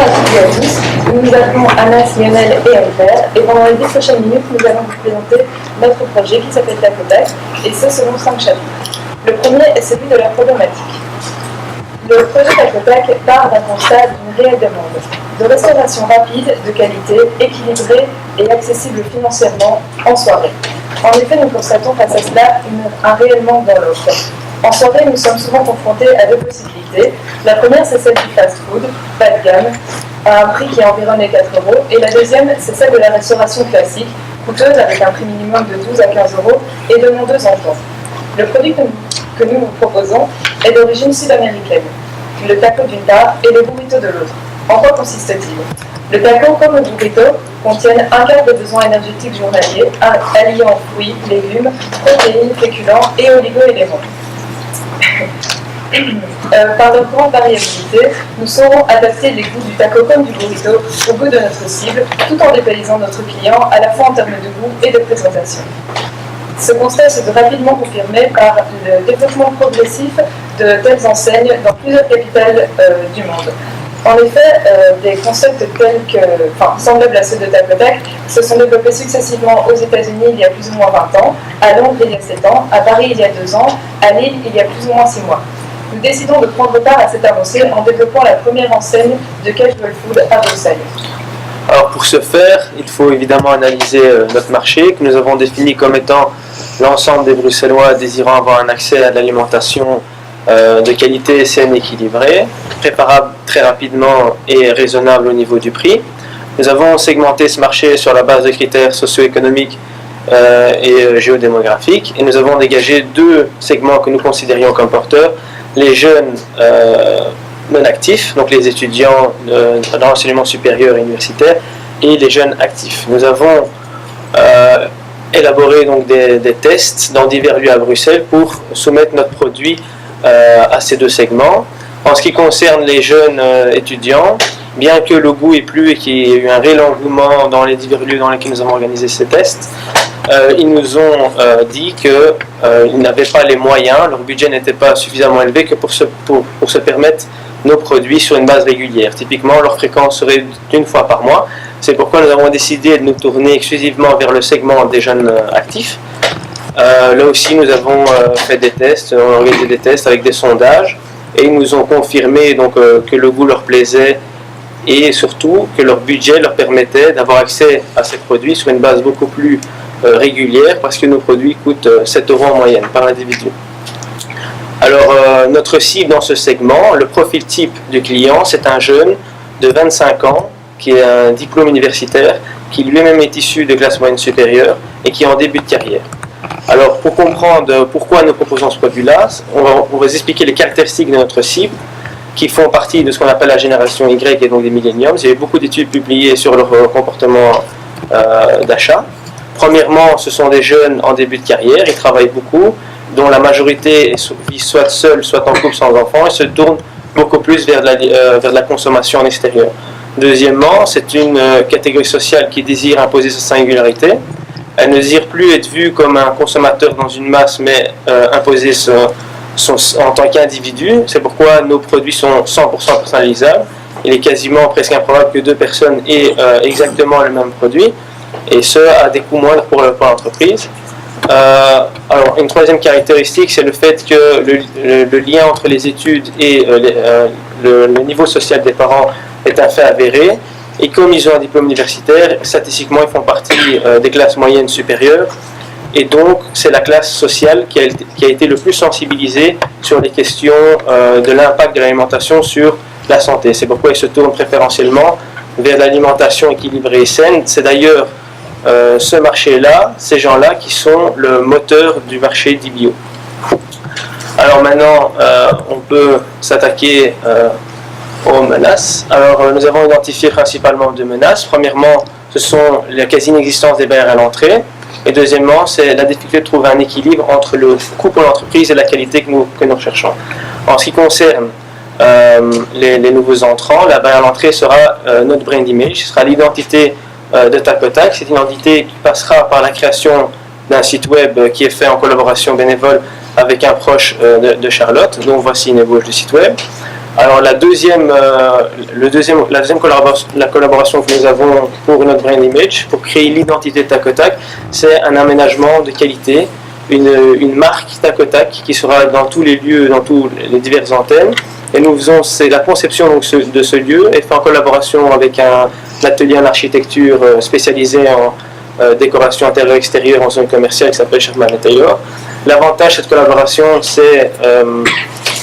à toutes et à tous. Nous nous appelons Anas, Lionel et Albert. Et pendant les 10 prochaines minutes, nous allons vous présenter notre projet qui s'appelle Tac-o-Tac, et ce selon 5 chapitres. Le premier est celui de la problématique. Le projet Tac-o-Tac part d'un constat d'une réelle demande de restauration rapide, de qualité, équilibrée et accessible financièrement en soirée. En effet, nous constatons face à cela un réel manque dans l'offre. En soirée, nous sommes souvent confrontés à deux possibilités. La première, c'est celle du fast-food, bas de gamme, à un prix qui environne les 4 €. Et la deuxième, c'est celle de la restauration classique, coûteuse avec un prix minimum de 12 à 15 € et demandeuses en temps. Le produit que nous vous proposons est d'origine sud-américaine. Le taco d'une part et le burrito de l'autre. En quoi consiste-t-il? Le taco, comme le burrito, contiennent un quart des besoins énergétiques journaliers, alliant fruits, légumes, protéines, féculents et oligo-éléments. Par leur grande variabilité, nous saurons adapter les goûts du taco comme du burrito au goût de notre cible, tout en dépaysant notre client à la fois en termes de goût et de présentation. Ce constat se fait rapidement confirmé par le développement progressif de telles enseignes dans plusieurs capitales du monde. En effet, des concepts semblables à ceux de Tac-o-Tac se sont développés successivement aux États-Unis il y a plus ou moins 20 ans, à Londres il y a 7 ans, à Paris il y a 2 ans, à Lille il y a plus ou moins 6 mois. Nous décidons de prendre part à cette avancée en développant la première enseigne de casual food à Bruxelles. Alors pour ce faire, il faut évidemment analyser notre marché que nous avons défini comme étant l'ensemble des Bruxellois désirant avoir un accès à l'alimentation de qualité saine et équilibrée, préparable très rapidement et raisonnable au niveau du prix. Nous avons segmenté ce marché sur la base de critères socio-économiques et géodémographiques et nous avons dégagé 2 segments que nous considérions comme porteurs: les jeunes non actifs, donc les étudiants dans l'enseignement supérieur et universitaire, et les jeunes actifs. Nous avons élaboré donc des tests dans divers lieux à Bruxelles pour soumettre notre produit à ces 2 segments. En ce qui concerne les jeunes étudiants, bien que le goût ait plu et qu'il y ait eu un réel engouement dans les divers lieux dans lesquels nous avons organisé ces tests, ils nous ont dit qu'ils n'avaient pas les moyens, leur budget n'était pas suffisamment élevé que pour se permettre nos produits sur une base régulière. Typiquement, leur fréquence serait d'1 fois par mois. C'est pourquoi nous avons décidé de nous tourner exclusivement vers le segment des jeunes actifs. Là aussi, nous avons fait des tests, on a organisé des tests avec des sondages, et ils nous ont confirmé donc, que le goût leur plaisait et surtout que leur budget leur permettait d'avoir accès à ces produits sur une base beaucoup plus régulière, parce que nos produits coûtent 7 € en moyenne par individu. Alors, notre cible dans ce segment, le profil type du client, c'est un jeune de 25 ans qui a un diplôme universitaire, qui lui-même est issu de classe moyenne supérieure et qui est en début de carrière. Alors, pour comprendre pourquoi nous proposons ce produit-là, on va vous expliquer les caractéristiques de notre cible, qui font partie de ce qu'on appelle la génération Y et donc des millenniums. Il y a eu beaucoup d'études publiées sur leur comportement d'achat. Premièrement, ce sont des jeunes en début de carrière, ils travaillent beaucoup, dont la majorité vit soit seule, soit en couple sans enfants, et se tournent beaucoup plus vers la consommation en extérieur. Deuxièmement, c'est une catégorie sociale qui désire imposer sa singularité. Elle ne désire plus être vue comme un consommateur dans une masse, mais imposer en tant qu'individu. C'est pourquoi nos produits sont 100% personnalisables. Il est quasiment presque improbable que 2 personnes aient exactement le même produit, et ce, à des coûts moindres pour l'entreprise. Alors, une troisième caractéristique, c'est le fait que le lien entre les études et le niveau social des parents est un fait avéré. Et comme ils ont un diplôme universitaire, statistiquement, ils font partie des classes moyennes supérieures. Et donc, c'est la classe sociale qui a été le plus sensibilisée sur les questions de l'impact de l'alimentation sur la santé. C'est pourquoi ils se tournent préférentiellement vers l'alimentation équilibrée et saine. C'est d'ailleurs ce marché-là, ces gens-là, qui sont le moteur du marché dit bio. Alors maintenant, on peut s'attaquer aux menaces. Alors nous avons identifié principalement 2 menaces. Premièrement, ce sont la quasi-inexistence des barrières à l'entrée. Et deuxièmement, c'est la difficulté de trouver un équilibre entre le coût pour l'entreprise et la qualité que nous recherchons. En ce qui concerne les nouveaux entrants, la barrière à l'entrée sera notre brand image, ce sera l'identité de Tac-o-Tac. C'est une identité qui passera par la création d'un site web qui est fait en collaboration bénévole avec un proche de Charlotte, dont voici une ébauche du site web. Alors la deuxième collaboration que nous avons pour notre brand image, pour créer l'identité de Tac au Tac, c'est un aménagement de qualité, une marque Tac au Tac qui sera dans tous les lieux, dans toutes les diverses antennes. Et nous faisons, c'est la conception donc, de ce lieu est fait en collaboration avec un atelier en architecture spécialisé en décoration intérieure et extérieure en zone commerciale qui s'appelle Sherman & Taylor. L'avantage de cette collaboration, c'est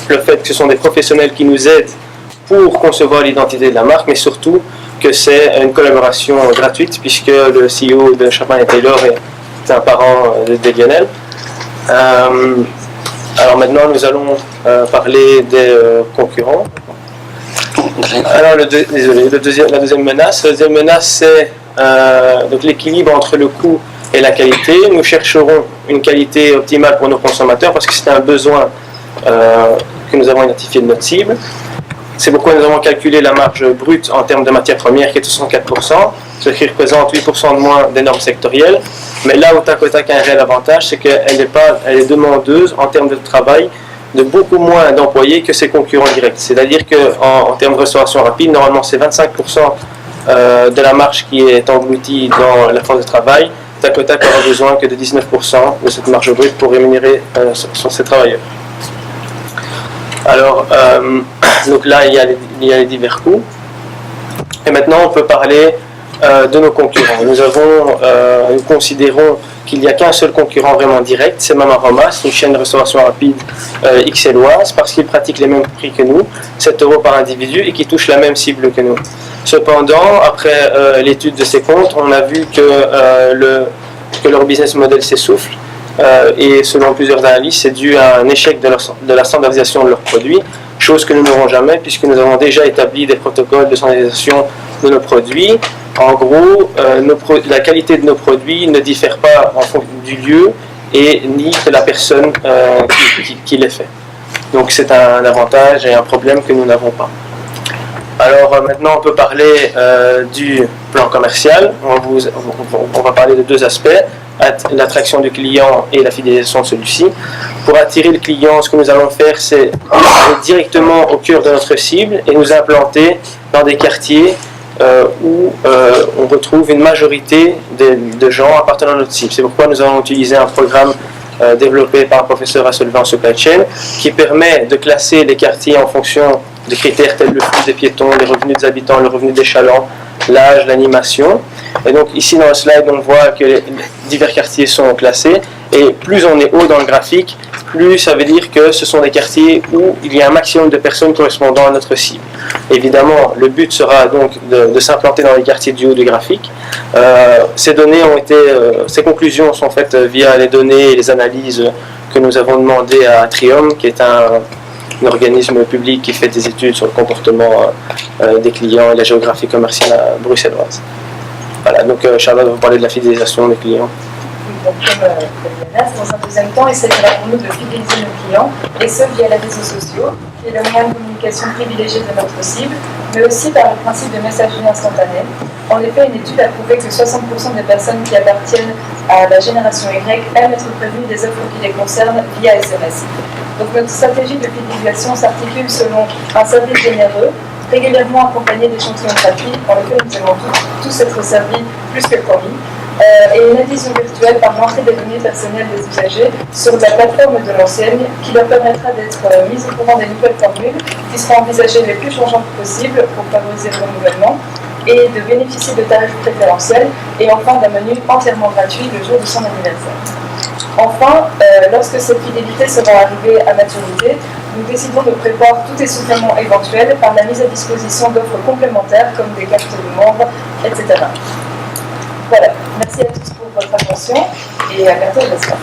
le fait que ce sont des professionnels qui nous aident pour concevoir l'identité de la marque, mais surtout que c'est une collaboration gratuite puisque le CEO de Sherman & Taylor est un parent de Lionel. Alors maintenant, nous allons parler des concurrents. Alors, la deuxième menace. La deuxième menace, c'est donc l'équilibre entre le coût et la qualité. Nous chercherons une qualité optimale pour nos consommateurs parce que c'est un besoin que nous avons identifié de notre cible. C'est pourquoi nous avons calculé la marge brute en termes de matières premières qui est de 64%, ce qui représente 8% de moins des normes sectorielles. Mais là où Tac au Tac a un réel avantage, c'est qu'elle est demandeuse en termes de travail de beaucoup moins d'employés que ses concurrents directs. C'est-à-dire qu'en termes de restauration rapide, normalement c'est 25% de la marge qui est engloutie dans la force de travail. Tac au Tac aura besoin que de 19% de cette marge brute pour rémunérer ses travailleurs. Alors, donc là, il y a les divers coûts. Et maintenant, on peut parler de nos concurrents. Nous considérons qu'il n'y a qu'un seul concurrent vraiment direct, c'est Mamaroma, c'est une chaîne de restauration rapide XLoise, parce qu'il pratique les mêmes prix que nous, 7 € par individu, et qui touche la même cible que nous. Cependant, après l'étude de ces comptes, on a vu que leur business model s'essouffle, et selon plusieurs analyses, c'est dû à un échec de la standardisation de leurs produits, chose que nous n'aurons jamais puisque nous avons déjà établi des protocoles de standardisation de nos produits. En gros, la qualité de nos produits ne diffère pas en fonction du lieu et ni de la personne qui les fait. Donc c'est un avantage et un problème que nous n'avons pas. Alors maintenant on peut parler du plan commercial. On va parler de deux aspects, l'attraction du client et la fidélisation de celui-ci. Pour attirer le client, ce que nous allons faire, c'est aller directement au cœur de notre cible et nous implanter dans des quartiers où on retrouve une majorité de gens appartenant à notre cible. C'est pourquoi nous allons utiliser un programme développé par un professeur à Solvay en supply chain qui permet de classer les quartiers en fonction de critères tels le flux des piétons, les revenus des habitants, le revenu des chalands, l'âge, l'animation. Et donc ici dans le slide, on voit que les divers quartiers sont classés et plus on est haut dans le graphique, plus ça veut dire que ce sont des quartiers où il y a un maximum de personnes correspondant à notre cible. Évidemment, le but sera donc de s'implanter dans les quartiers du haut du graphique. Ces conclusions sont faites via les données et les analyses que nous avons demandées à Trium, qui est un organisme public qui fait des études sur le comportement des clients et la géographie commerciale bruxelloise. Voilà, donc Charlotte va vous parler de la fidélisation des clients. Donc, dans un deuxième temps, il s'agira pour nous de fidéliser nos clients, et ce via les réseaux sociaux, qui est le moyen de communication privilégié de notre cible, mais aussi par le principe de messagerie instantanée. En effet, une étude a prouvé que 60% des personnes qui appartiennent à la génération Y aiment être prévenues des offres qui les concernent via SMS. Donc notre stratégie de fidélisation s'articule selon un service généreux, régulièrement accompagné d'échantillons gratuits dans lesquels nous aimons tous être servis plus que promis, et une adhésion virtuelle par l'entrée des données personnelles des usagers sur la plateforme de l'enseigne qui leur permettra d'être mis au courant des nouvelles formules qui seront envisagées les plus changeantes possibles pour favoriser le renouvellement et de bénéficier de tarifs préférentiels et enfin d'un menu entièrement gratuit le jour de son anniversaire. Enfin, lorsque cette fidélité sera arrivée à maturité, nous décidons de prévoir tout essoufflement éventuel par la mise à disposition d'offres complémentaires comme des cartes de membres, etc. Voilà, merci à tous pour votre attention et à bientôt, j'espère.